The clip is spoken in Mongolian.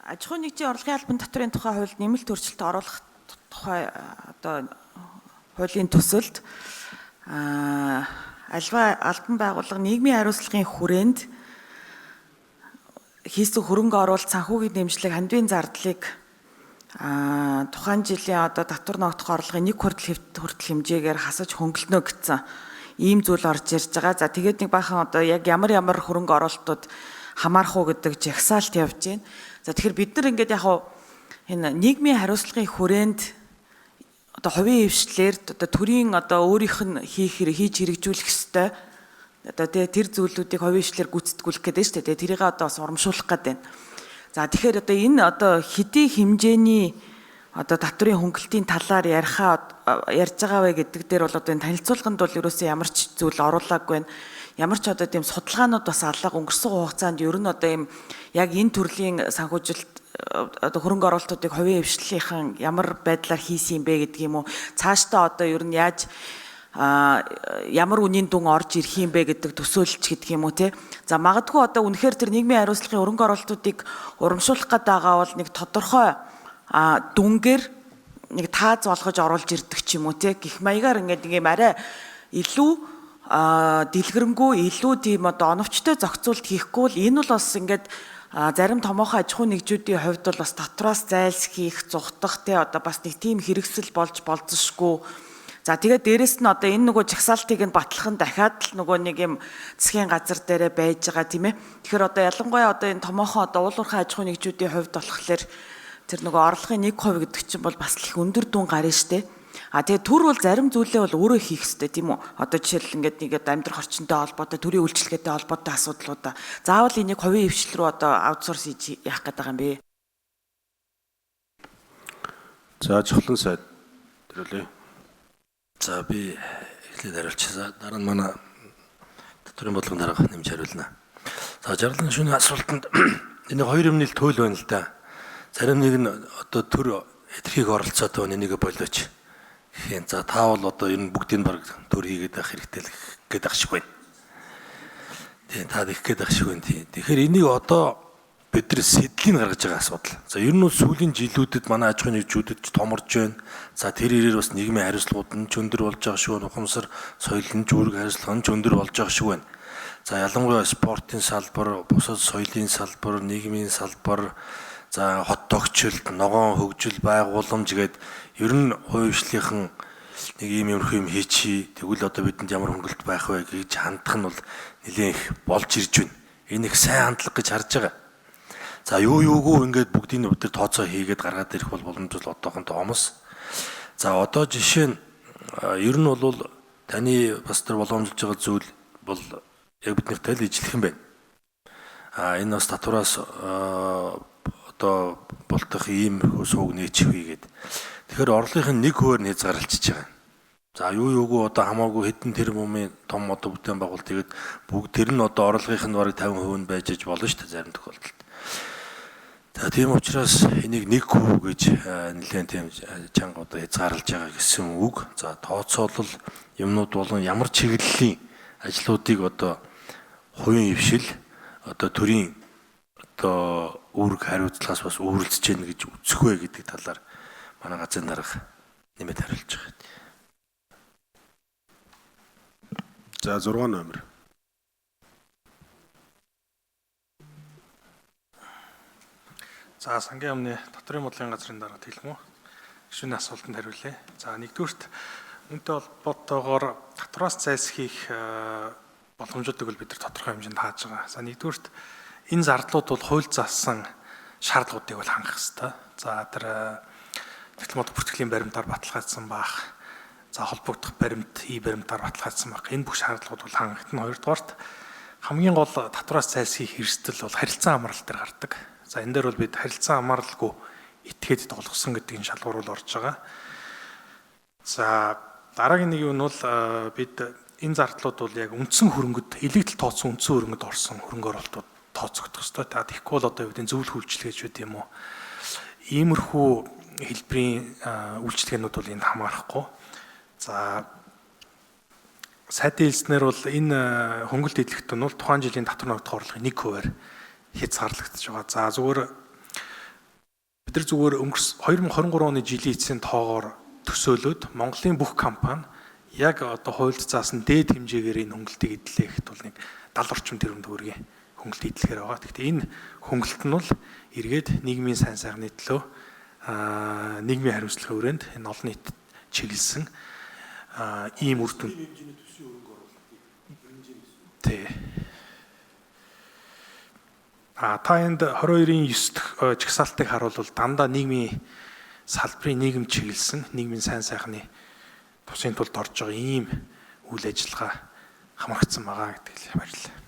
аж ахуйн нэгжийн орлогын албан татврын тухай хуульд нэмэлт өөрчлөлт оруулах тухай одоо хуулийн төсөлд альва албан байгууллага нийгмийн хариуцлагын хүрээнд хийсэн хөрөнгө оруулалт санхүүгийн дэмжлэг хандивын зардлыг тухайн жилийн одоо татвар ногдох орлогын 1 хүртэл хэмжээгээр хасаж хөнгөлнө гэсэн ийм зүйл орж ирж байгаа. За тэгээд нэг баахан одоо яг ямар хөрөнгө оруулалтууд хамаарах уу гэдэг жагсаалт явж байна. За тэгэхээр бид нар ингээд яг энэ нийгмийн хариуцлагын хүрээнд одоо хувийн хвшлэр одоо төрийн одоо өөрийнх нь хийж хэрэгжүүлэх ёстой одоо тэр зүйлүүдийг хувийн хвшлэр гүйцэтгүүлэх гэдэг нь шүү дээ. Тэрийг одоо бас урамшуулах гэдэг байна. За тэгэхээр одоо энэ одоо хэдий хэмжээний одоо татврын хөнгөлтийн талаар ярьж байгаа вэ гэдэг дээр бол одоо энэ танилцуулганд бол ерөөсөө ямар ч зүйл оруулаагүй байна. Ямар ч одоо тийм судалгаанууд бас алга өнгөрсөн хугацаанд ер нь одоо ийм яг энэ төрлийн санхүүжилт одоо хөрөнгө оруулалтуудыг хувийн хвшлийнхэн ямар байдлаар хийсэн юм бэ гэдэг юм уу. Цаашдаа одоо ер нь яаж ямар үнийн дүн орж ирэх юм бэ гэдэг төсөөлч гэдэг юм уу те. За магадгүй одоо үнэхээр тэр нийгмийн хариуцлагын хөрөнгө оруулалтуудыг урамшуулах гэдэг байгаа бол нэг тодорхой дүнгээр нэг тааз болгож оруулж ирдэг ч юм уу те. Гэх маягаар ингээд нэг юм арай илүү дэлгэрэнгүй илүү тийм одоо оновчтой зохицуулт хийхгүй л энэ бол бас ингээд зарим томоохон аж ахуйн нэгжүүдийн хувьд бол бас татвараас зайлсхийх зугтах те одоо бас нэг тийм хэрэгсэл болж болзошгүй. За тэгээд дээрэс нь одоо энэ нөгөө жагсаалтыг нь батлах нь дахиад л нөгөө нэг юм засгийн газар дээрээ байж байгаа тийм ээ. Тэгэхээр одоо ялангуяа одоо энэ томоохон одоо уулуурхай аж ахуйн нэгжүүдийн хувьд болохоор тэр нөгөө орлогын 1% гэдэг чинь бол бас их өндөр дүн гарна штэ. Тэгээд төр бол зарим зүйлээ бол өөрөө хийх хэрэгтэй тийм үү? Одоо жишээл ингээд нэг амьдрах орчинтой холбоотой төрийн үйлчлэгээтэй холбоотой асуудлуудаа заавал энийг хувийн хвшил рүү одоо аутсорс хийж яах гээд байгаа юм бэ? За жохлон сайд төрөлөө. За би эхлээд хариулчихсан. Дараа нь манай татврын бодлогын дарга нэмж хариулна. За жарлын шөнийн асуултанд энэ хоёр юмны төөл байна л да. Зарим нэг нь одоо төр эдхийг оролцоод энийг болооч. За таавал одоо ер нь бүгдийг баг төр хийгээд авах хэрэгтэй л гээд ах шиг байна. Тийм та их гээд ах шиг байна. Тэгэхээр энийг одоо бид нар сэдлийг гаргаж байгаа асуудал. За ер нь бол сүүлийн жилүүдэд манай аж ахуйн нэгжүүдэд томорж байна. За тэр ирээр бас нийгмийн хариуцлагууд нь өндөр болж байгаа шүү. Ухамсар, соёлын үүрэг хариуцлага нь өндөр болж байгаа шүү байна. За ялангуяа спортын салбар, бусад соёлын салбар, нийгмийн салбар, за хот тогтчлт, ногоон хөгжил байгууламж гээд ер нь хувийн хвшлийнхэн нэг юм хийчихье. Тэгвэл одоо бидэнд ямар хөнгөлт байх вэ гэж хандах нь бол нэлээд их болж ирж байна. Энэ их сайн хандлага гэж харж байгаа. За юугүй ингээд бүгдийн өдөр тооцоо хийгээд гаргаад ирэх бол боломж бол одоохондоо омос. За одоо жишээ нь ер нь бол таны бас тэр боломжлж байгаа зүйл бол яг биднэртэй л ижлэх юм байна. Энэ бас татвараас одоо болтох ийм сууг нээчих хийгээд. Тэгэхээр орлогын 1% нь хязгаарлалчиж байгаа. За юугүй одоо хамаагүй хэдэн тэрбумын том одоо бүтээн байгуул тэгээд бүгд тэр нь одоо орлогын бараг 50% нь байж болно шүү дээ зарим тохиолдолд. За тийм учраас энийг 1% гэж нэлээд тийм чанга одоо хязгаарлаж байгаа гэсэн үг. За тооцоолол юмнууд болон ямар чиглэлийн ажлуудыг одоо хувийн хвшил одоо төрийн одоо үүрэг хариуцлагаас бас үүрэлцэж гэнэ гэж үзэх вэ гэдэг талаар манай газрын дарга нэмээд хариулж байгаа. За 6 номер. За сангийн амны татврын бодлогын газрын дарга хэлмүү. Гишүүний асуултанд хариулъя. За нэгдүгürt үүнтэй холбоотойгоор татвараас зайлсхийх боломжуудыг бол бид нар тодорхой хэмжээнд хааж байгаа. За нэгдүгürt энэ зардлууд бол хууль заасан шаардлагуудыг бол хангах хэрэгтэй. За тэр технологи бүртгэлийн баримтаар баталгаажсан байх. За холбогдох баримт, баримтаар баталгаажсан байх. Энэ бүх шаардлагууд бол хангагдана. Хоёрдугаарт хамгийн гол татвараас зайлсхийх эрсдэл бол харилцан амралт дээр гардаг. За энэ дээр бол бид харилцан амралгүй этгээд тоглосон гэдгийг шалгуур бол орж байгаа. За дараагийн нэг юм бол бид энэ зардлууд бол яг үндсэн хөрөнгөд илэгдэл тооцсон үндсэн хөрөнгөд орсон хөрөнгө оруулалтууд тооцогдох ёстой. Та тэгэхгүй бол одоо юу гэдэг зөвлөх үйлчлэгэж үү юм уу? Иймэрхүү хэлбэрийн үйлчлэгээнүүд бол энд хамаарахгүй. За сайдын хэлснээр бол энэ хөнгөлт эдлэгтэн бол тухайн жилийн татвар ногдох орлогын 1%-аар хязгаарлагдаж байгаа. За зүгээр бид нар зүгээр өнгөрсөн 2023 оны жилийн эцсийн тоогоор төсөөлөд Монголын бүх компани яг одоо хуульд заасан дээд хэмжээгээр энэ хөнгөлтийг эдлэхэд бол нэг 70 орчим тэрбум төгрөгийн хөнгөлт эдлэхээр байгаа. Гэхдээ энэ хөнгөлт нь бол эргээд нийгмийн сайн сайхны төлөө нийгмийн хариуцлагын хүрээнд энэ олон нийт чиглэсэн ийм үр дүн. Тэ. Та энд 22-ийн 9 дахь жагсаалтыг харуул дандаа нийгмийн салбарын нийгэм чиглэсэн нийгмийн сайн сайхны тусын тулд орж байгаа ийм үйл ажиллагаа хамрагдсан байгаа гэдгийг баярлалаа.